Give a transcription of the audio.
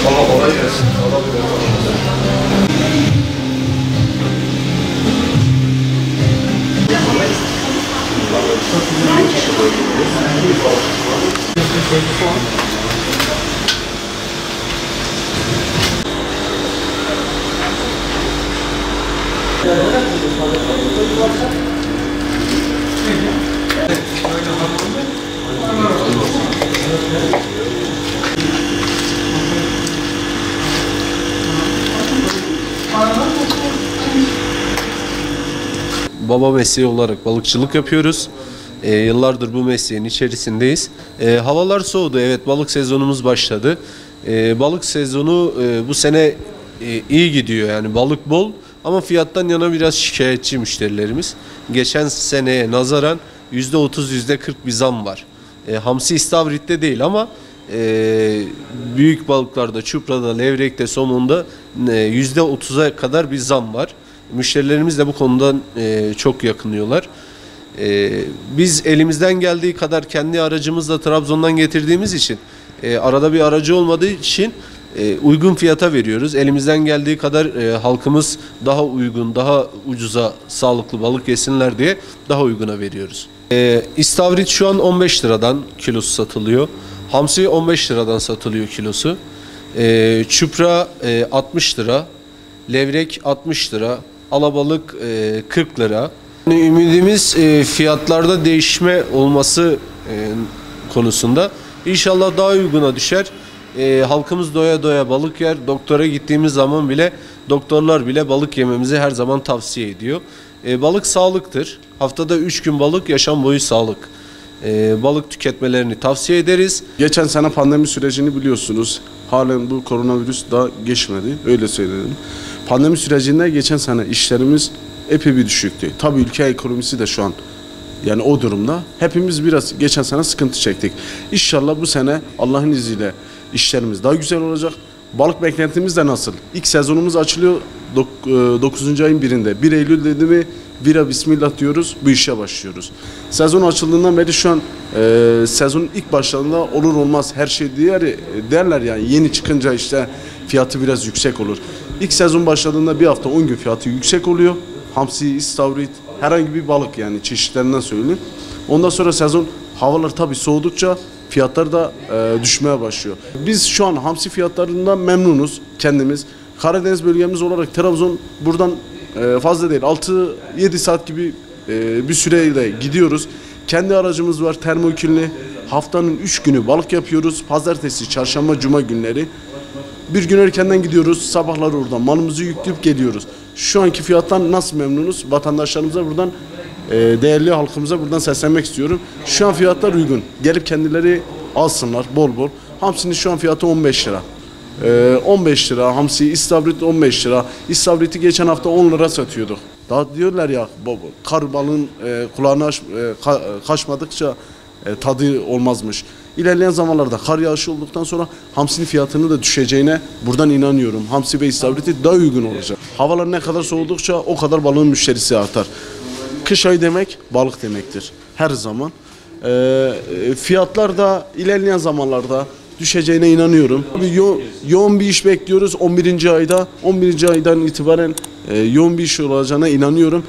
Valla kolay gelsin. Baba mesleği olarak balıkçılık yapıyoruz. Yıllardır bu mesleğin içerisindeyiz. Havalar soğudu, evet, balık sezonumuz başladı. Balık sezonu bu sene iyi gidiyor, yani balık bol ama fiyattan yana biraz şikayetçi müşterilerimiz. Geçen seneye nazaran %30, %40 bir zam var. Hamsi istavritte değil ama büyük balıklarda, çuprada, levrekte, somonda %30'a kadar bir zam var. Müşterilerimiz de bu konudan çok yakınıyorlar. Biz elimizden geldiği kadar kendi aracımızla Trabzon'dan getirdiğimiz için, arada bir aracı olmadığı için uygun fiyata veriyoruz. Elimizden geldiği kadar halkımız daha uygun, daha ucuza sağlıklı balık yesinler diye daha uyguna veriyoruz. İstavrit şu an 15 liradan kilosu satılıyor. Hamsi 15 liradan satılıyor kilosu. Çupra 60 lira, levrek 60 lira, alabalık 40 lira. Yani ümidimiz fiyatlarda değişme olması konusunda. İnşallah daha uyguna düşer. Halkımız doya doya balık yer. Doktora gittiğimiz zaman bile doktorlar bile balık yememizi her zaman tavsiye ediyor. Balık sağlıktır. Haftada 3 gün balık, yaşam boyu sağlık. Balık tüketmelerini tavsiye ederiz. Geçen sene pandemi sürecini biliyorsunuz. Halen bu koronavirüs daha geçmedi. Öyle söyleyelim. Pandemi sürecinde geçen sene işlerimiz epey bir düşüktü. Tabii ülke ekonomisi de şu an yani o durumda. Hepimiz biraz geçen sene sıkıntı çektik. İnşallah bu sene Allah'ın izniyle işlerimiz daha güzel olacak. Balık beklentimiz de nasıl? İlk sezonumuz açılıyor 9. ayın birinde. 1 Eylül dedi mi bira bismillah diyoruz, bu işe başlıyoruz. Sezon açıldığından beri şu an sezonun ilk başlarında olur olmaz her şey derler yani, yeni çıkınca işte fiyatı biraz yüksek olur. İlk sezon başladığında bir hafta 10 gün fiyatı yüksek oluyor. Hamsi, istavrit, herhangi bir balık yani çeşitlerinden söyleyeyim. Ondan sonra sezon havalar tabii soğudukça fiyatlar da düşmeye başlıyor. Biz şu an hamsi fiyatlarından memnunuz kendimiz. Karadeniz bölgemiz olarak Trabzon buradan fazla değil 6-7 saat gibi bir süreyle gidiyoruz. Kendi aracımız var, termokilli. Haftanın 3 günü balık yapıyoruz. Pazartesi, çarşamba, cuma günleri. Bir gün erkenden gidiyoruz. Sabahları oradan malımızı yükleyip geliyoruz. Şu anki fiyattan nasıl memnunuz? Vatandaşlarımıza buradan, değerli halkımıza buradan seslenmek istiyorum. Şu an fiyatlar uygun. Gelip kendileri alsınlar bol bol. Hamsinin şu an fiyatı 15 lira. 15 lira hamsi, istavrit 15 lira. İstavriti geçen hafta 10 lira satıyorduk. Daha diyorlar ya, kar balığın kulağını kaçmadıkça tadı olmazmış. İlerleyen zamanlarda kar yağışı olduktan sonra hamsinin fiyatının da düşeceğine buradan inanıyorum. Hamsi ve istavriti daha uygun olacak. Havalar ne kadar soğudukça o kadar balığın müşterisi artar. Kış ayı demek balık demektir her zaman. Fiyatlar da ilerleyen zamanlarda düşeceğine inanıyorum. Yoğun bir iş bekliyoruz 11. ayda. 11. aydan itibaren yoğun bir iş olacağına inanıyorum.